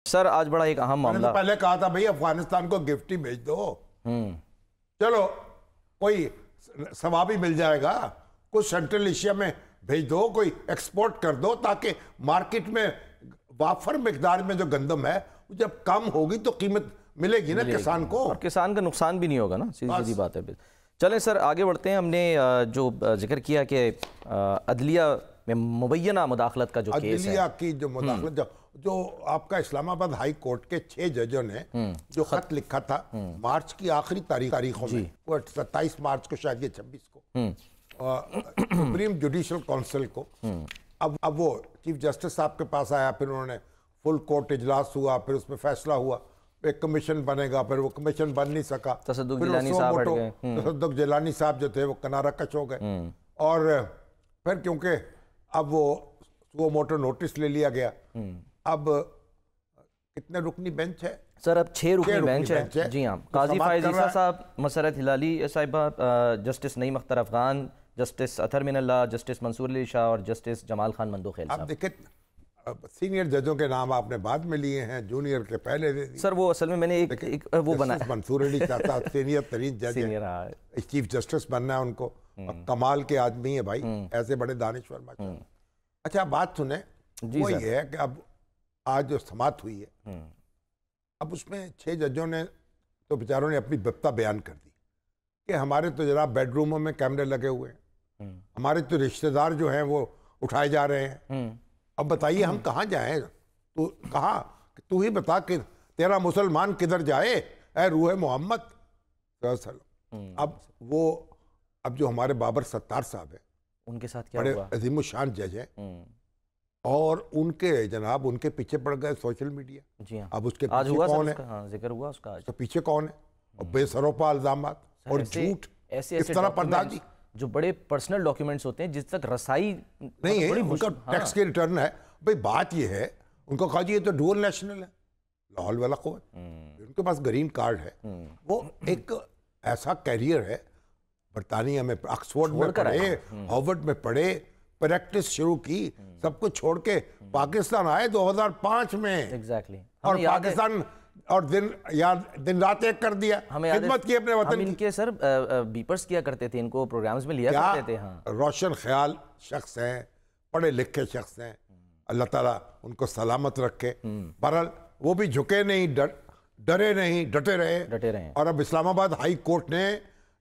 Sir आज बड़ा एक अहम मैंने मामला। तो पहले कहा था भाई अफगानिस्तान को गिफ्ट ही भेज दो, चलो कोई सवाब ही मिल जाएगा। कुछ सेंट्रल एशिया में भेज दो, कोई एक्सपोर्ट कर दो, ताकि मार्केट में वाफर मिकदार में जो गंदम है जब कम होगी तो कीमत मिलेगी ना किसान को, और किसान का नुकसान भी नहीं होगा ना, सीधी सीधी बात है। चलें सर आगे बढ़ते हैं। हमने जो जिक्र किया कि अदलिया में मुबैना मुदाखलत का जो केस है, अदलिया की जो मुदाखलत जो आपका इस्लामाबाद हाई कोर्ट के 6 जजों ने जो खत लिखा था मार्च की आखिरी तारीखों में, वो 27 मार्च को, शायद ये 26 को, सुप्रीम जुडिशल काउंसिल को, अब वो चीफ जस्टिस साहब के पास आया, फिर उन्होंने फुल कोर्ट इजलास हुआ, फिर उसमें फैसला हुआ, एक कमीशन बनेगा, फिर वो कमीशन बन नहीं सका, तसद्दुक जिलानी साहब हट गए, तसद्दुक जिलानी साहब जो थे वो किनारा कश हो गए, और फिर क्योंकि अब वो मोटो नोटिस ले लिया गया। अब कितने रुकनी बेंच है सर? अब 6 रुकनी बेंच है। जी हाँ, काजी फायज ईसा साहब, मसरत हिलाली साहिबा, जस्टिस नईम अख्तर अफगान, जस्टिस अतर मिनल्ला, जस्टिस मंसूर अली शाह और जस्टिस जमाल खान मंदोखेल साहब। अब देखिए सीनियर जजों के नाम आपने बाद में लिए हैं, जूनियर के पहले दे दिए। सर वो असल में मैंने एक वो बनाया, मंसूर अली शाह साहब सीनियर तरीन जज है, चीफ जस्टिस बनना है उनको, कमाल के आदमी है भाई, ऐसे बड़े दानिश्वर। अच्छा बात सुने, वो ये है कि अब आज जो समाअत हुई है, अब उसमें 6 जजों ने तो बेचारों ने अपनी बिपता बयान कर दी कि हमारे तो जनाब बेडरूमों में कैमरे लगे हुए हैं, हमारे तो रिश्तेदार जो हैं वो उठाए जा रहे हैं, अब बताइए हम कहाँ जाएं? तू कहाँ, तू ही बता कि तेरा मुसलमान किधर जाए, ऐ रूह मोहम्मद। अब जो हमारे बाबर सत्तार साहब है, उनके साथ क्या बड़े हुआ? अजीम शान जज हैं, और उनके जनाब उनके पीछे पड़ गए सोशल मीडिया। जी हाँ, अब उसके आज पीछे हुआ कौन है? हाँ, जिक्र हुआ उसका आज। तो पीछे कौन है? और बेसरोपा इल्जामात और झूठ, इस तरह पर्दाजी, जो बड़े पर्सनल डॉक्यूमेंट्स होते हैं जिस तक रसाई नहीं है, उनका टैक्स की रिटर्न है भाई। बात ये है, उनको कहा जी ये तो डुअल नेशनल है, लाहौल वाला कुव्वत, उनके पास ग्रीन कार्ड है, वो एक ऐसा कैरियर है, बरतानिया में ऑक्सफोर्ड में पढ़े, हार्वर्ड में पढ़े, प्रैक्टिस शुरू की, सब कुछ छोड़ के पाकिस्तान आए 2005 में। एग्जैक्टली। और पाकिस्तान और दिन रात एक कर दिया, खिदमत की अपने वतन की। इनके सर बीपर्स किया करते थे, इनको प्रोग्राम्स में लिया करते थे। हाँ, रोशन ख्याल शख्स हैं, पढ़े लिखे शख्स हैं, अल्लाह ताला उनको सलामत रखे। बहरहाल वो भी झुके नहीं, डरे नहीं, डटे रहे। और अब इस्लामाबाद हाई कोर्ट ने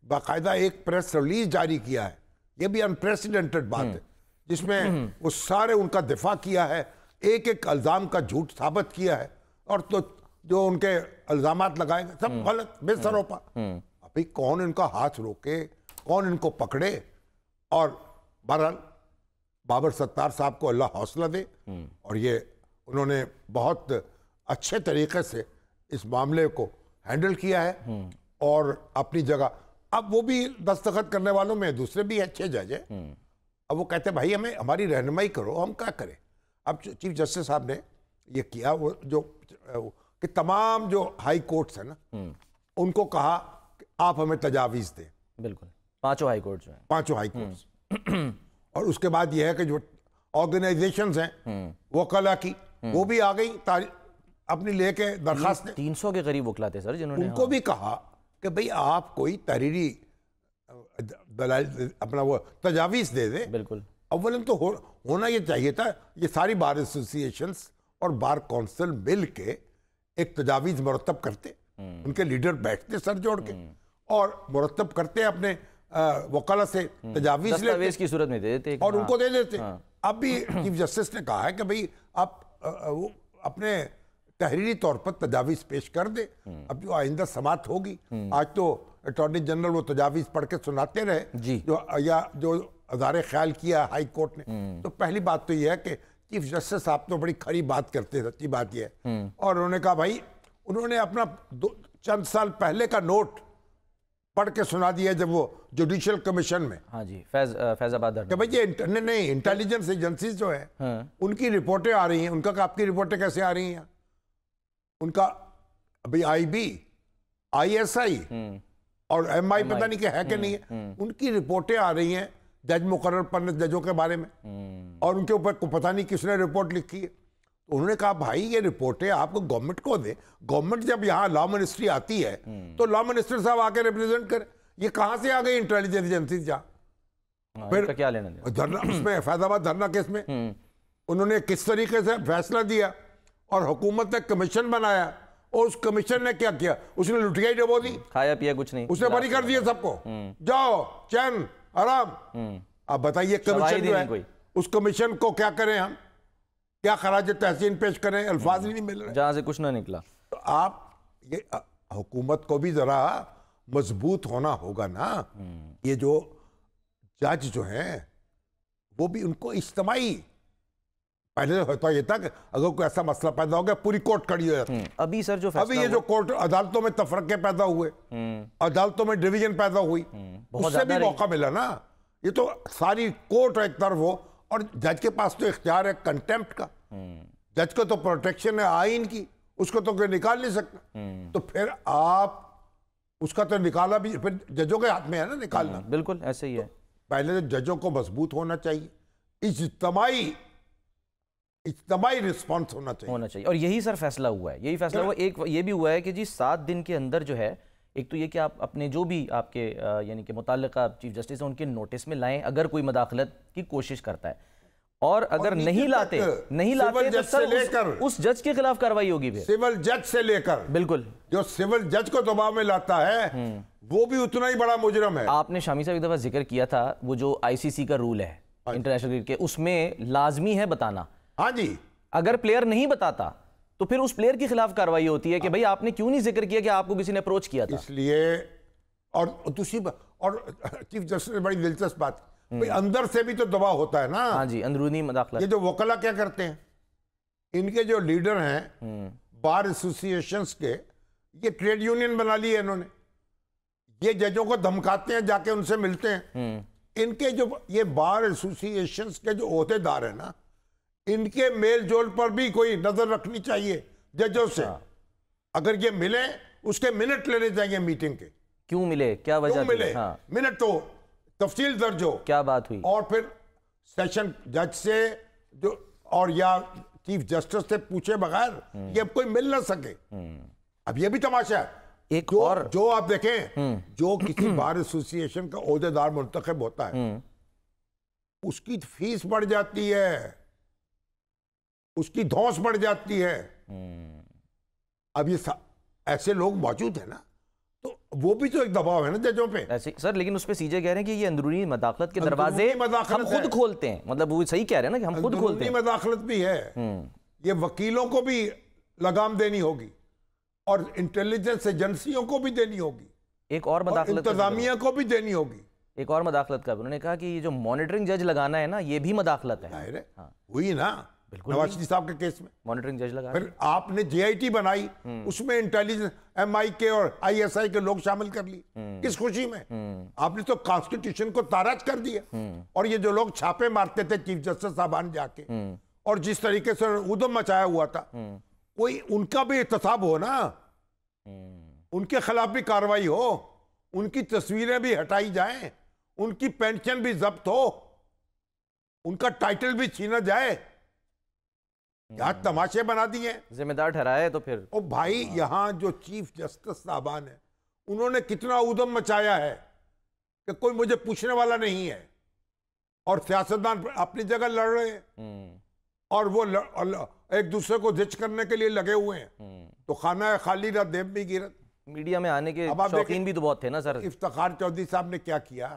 बाकायदा एक प्रेस रिलीज जारी किया है, ये भी अनप्रेसिडेंटेड बात है, जिसमें वो सारे उनका दिफा किया है, एक एक इल्जाम का झूठ साबित किया है, और तो जो उनके इल्जामात लगाए गए सब गलत, बेसरोपा। अभी कौन इनका हाथ रोके, कौन इनको पकड़े? और बहरहाल बाबर सत्तार साहब को अल्लाह हौसला दे, और ये उन्होंने बहुत अच्छे तरीके से इस मामले को हैंडल किया है, और अपनी जगह अब वो भी दस्तखत करने वालों में दूसरे भी अच्छे जज हैं। अब वो कहते हैं भाई हमें हमारी रहनुमाई करो, हम क्या करें? अब चीफ जस्टिस साहब ने ये किया, वो जो कि तमाम जो हाई कोर्ट्स है ना, उनको कहा कि आप हमें तजावीज़ दें। बिल्कुल, 5 हाई कोर्ट जो हैं, 5 हाई कोर्ट्स। और उसके बाद ये है कि जो ऑर्गेनाइजेशंस हैं वकला की, वो भी आ गई अपनी लेके दरखास्त, 300 के करीब वकला थे सर, जिन्होंने उनको भी कहा कि भाई आप कोई तहरीरी दलाल अपना वो तजावीज़ दे दे। बिल्कुल, अव्वलन तो होना ये चाहिए था, ये सारी बार एसोसिएशंस और बार काउंसिल मिल के एक तजावीज़ मुरतब करते, उनके लीडर बैठते सर जोड़ के और मुरतब करते, अपने वकाला से तजावीज़ लेते की सूरत में दे देते और उनको दे देते। अब भी चीफ जस्टिस ने कहा है कि भाई आप अपने तहरीरी तौर पर तजावीज़ पेश कर दे। अब जो आइंदा समाअत होगी, आज तो अटॉर्नी जनरल वो तजावीज़ पढ़ के सुनाते रहे जो अदारे ख्याल किया हाई कोर्ट ने। तो पहली बात तो यह है कि चीफ जस्टिस साहब तो बड़ी खरी बात करते हैं, सच्ची बात यह है। और उन्होंने कहा भाई, उन्होंने अपना चंद साल पहले का नोट पढ़ के सुना दिया जब वो जुडिशियल कमीशन में, हाँ जी, फैजाबाद, कि भाई ये इंटेलिजेंस एजेंसीज जो है उनकी रिपोर्टें आ रही हैं, उनका आपकी रिपोर्टें कैसे आ रही हैं? उनका अभी IB, ISI और MI पता नहीं क्या है कि नहीं है, उनकी रिपोर्टें आ रही हैं जज मुकर्रर 15 जजों के बारे में, और उनके ऊपर को पता नहीं किसने रिपोर्ट लिखी है। तो उन्होंने कहा भाई ये रिपोर्टें आपको गवर्नमेंट को दे, गवर्नमेंट जब यहाँ लॉ मिनिस्ट्री आती है तो लॉ मिनिस्टर साहब आके रिप्रेजेंट करे। ये कहाँ से आ गई इंटेलिजेंस एजेंसी जहाँ? फिर क्या लेना धरना उसमें फैजाबाद धरना केस में उन्होंने किस तरीके से फैसला दिया और हुकूमत ने कमीशन बनाया और उस कमीशन ने क्या किया? उसने लुटियाई डबो दी, खाया पिया कुछ नहीं, उसने बरी कर दिया सबको, जाओ चैन आराम। अब बताइए कमीशन जो है उस कमीशन को क्या करें हम? क्या खराज तहसीन पेश करें? अल्फाज ही नहीं मिल रहे, जहां से कुछ ना निकला। तो आप ये हुकूमत को भी जरा मजबूत होना होगा ना। ये जो जज जो हैं वो भी उनको इज्तिमाई, पहले होता ये था कि अगर कोई ऐसा मसला पैदा हो गया पूरी कोर्ट खड़ी हो जाती। अभी सर जो अभी ये जो कोर्ट अदालतों में तफरके पैदा हुए, अदालतों में डिवीजन पैदा हुई, उससे भी मौका मिला ना। ये तो सारी कोर्ट एक तरफ हो और जज के पास तो इख्तियार है कंटेम्प्ट का। जज को तो प्रोटेक्शन है आइन की, उसको तो कोई निकाल नहीं सकता। तो फिर आप उसका तो निकाला भी फिर जजों के हाथ में है ना निकालना। बिल्कुल ऐसे ही है। पहले तो जजों को मजबूत होना चाहिए, इज्तिमाई रिस्पॉन्स होना चाहिए और यही सर फैसला हुआ है। यही फैसला हुआ। एक ये भी हुआ है कि जी 7 दिन के अंदर जो है, एक तो ये कि आप अपने जो भी आपके यानी कि मुताल्लिका चीफ जस्टिस है उनके नोटिस में लाएं अगर कोई मदाखलत की कोशिश करता है, और अगर नहीं लाते तो सर उस जज के खिलाफ कार्रवाई होगी। फिर सिविल जज से लेकर, बिल्कुल जो सिविल जज को दबाव में लाता है वो भी उतना ही बड़ा मुजरम है। आपने शामी साहब एक दफा जिक्र किया था वो जो ICC का रूल है इंटरनेशनल क्रिकेट के, उसमें लाजमी है बताना। हाँ जी, अगर प्लेयर नहीं बताता तो फिर उस प्लेयर के खिलाफ कार्रवाई होती है कि भाई आपने क्यों नहीं जिक्र किया कि आपको किसी ने अप्रोच किया था। इसलिए और दूसरी और चीफ जस्टिस ने बड़ी दिलचस्प बात, भाई अंदर से भी तो दबाव होता है ना। हाँ जी, अंदरूनी मदाखलत। ये जो वकला क्या करते हैं, इनके जो लीडर हैं बार एसोसिएशंस के, ये ट्रेड यूनियन बना ली है इन्होंने। ये जजों को धमकाते हैं, जाके उनसे मिलते हैं। इनके जो ये बार एसोसिएशंस के जो ओहदेदार है ना, इनके मेल जोल पर भी कोई नजर रखनी चाहिए जजों से। अगर ये मिले उसके मिनट लेने चाहिए मीटिंग के, क्यों मिले, क्या वजह मिले, मिनट तो तफसील दर्ज हो, क्या बात हुई, और फिर सेशन जज से जो और या चीफ जस्टिस से पूछे बगैर ये अब कोई मिल ना सके। अब ये भी तमाशा है। एक और जो आप देखें, जो किसी बार एसोसिएशन का ओहदेदार मुंतखब होता है उसकी फीस बढ़ जाती है, उसकी धौंस बढ़ जाती है। अब ये ऐसे लोग मौजूद है ना, तो वो भी तो एक दबाव है ना जजों पे। ऐसे सर, लेकिन उस पे सीजे कह रहे हैं कि ये अंदरूनी मदाखलत के दरवाजे हम खुद खोलते हैं। मतलब वो सही कह रहे हैं ना कि हम खुद खोलते हैं। मदाखलत भी है। ये वकीलों को भी लगाम देनी होगी और इंटेलिजेंस एजेंसियों को भी देनी होगी, एक और मदाखलत इंतजामिया को भी देनी होगी। एक और मदाखलत का उन्होंने कहा कि ये जो मॉनिटरिंग जज लगाना है ना, ये भी मदाखलत है। हुई ना नवाज शरीफ साहब के केस में मॉनिटरिंग जज लगा। फिर आपने JIT बनाई, उसमें इंटेलिजेंस MI के और ISI के लोग शामिल कर ली। किस खुशी में? आपने तो कॉन्स्टिट्यूशन को ताराज कर दिया। और ये जो लोग छापे मारते थे चीफ जस्टिस साहबान जाके, और जिस तरीके से उद्यम मचाया हुआ था, कोई उनका भी एहतसाब हो ना, उनके खिलाफ भी कार्रवाई हो, उनकी तस्वीरें भी हटाई जाएं, उनकी पेंशन भी जब्त हो, उनका टाइटल भी छीना जाए। क्या तमाशे बना दिए, जिम्मेदार ठहराए। तो फिर ओ भाई, यहां जो चीफ जस्टिस साहबान है उन्होंने कितना उद्यम मचाया है कि कोई मुझे पूछने वाला नहीं है, और सियासतदान अपनी जगह लड़ रहे हैं और वो एक दूसरे को जिच करने के लिए लगे हुए हैं। तो खाना है खाली ना देव में गिरत। मीडिया में आने के शौकीन भी तो बहुत थे ना सर। इफ्तिखार चौधरी साहब ने क्या किया,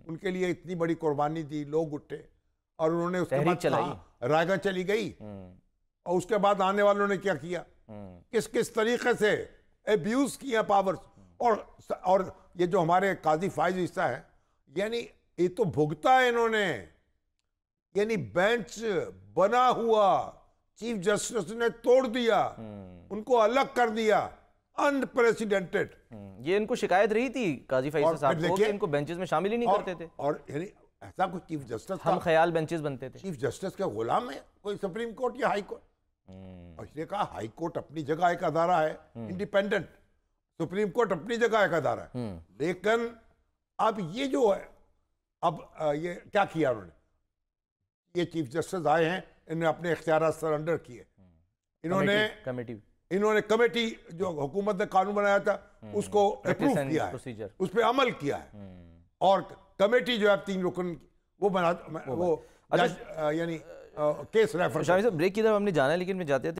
उनके लिए इतनी बड़ी कुर्बानी दी, लोग उठे और उन्होंने उसके बाद रायगढ़ चली गई, और उसके बाद आने वालों ने क्या किया, किस किस तरीके से एब्यूज किया पावर्स। और ये जो हमारे काजी फाइज हिस्सा है, यानी ये तो भुगता है इन्होंने, यानी बेंच बना हुआ चीफ जस्टिस ने तोड़ दिया, उनको अलग कर दिया, अनप्रेसिडेंटेड। ये इनको शिकायत रही थी काजी फाइज साहब को कि इनको बेंचेस में शामिल ही नहीं करते थे। और यानी ऐसा कोई चीफ जस्टिस, हम ख्याल बेंचेस बनते थे। चीफ जस्टिस के गुलाम है कोई सुप्रीम कोर्ट या हाई कोर्ट? और इसने कहा हाई कोर्ट अपनी जगह एक अदारा है इंडिपेंडेंट, सुप्रीम कोर्ट अपनी जगह एक अदारा है। लेकिन अब ये जो है, अब ये क्या किया उन्होंने, ये चीफ जस्टिस आए हैं, इन्होंने अपने इख्तियार सरेंडर किए, इन्होंने कमेटी जो हुकूमत ने कानून बनाया था उसको अप्रूव किया है, उस पर अमल किया है। और कमेटी जो है 3 रुकन वो बना वो यानी केस रेफर। शामिर साहब ब्रेक की तरफ हमने जाना है, लेकिन मैं जाते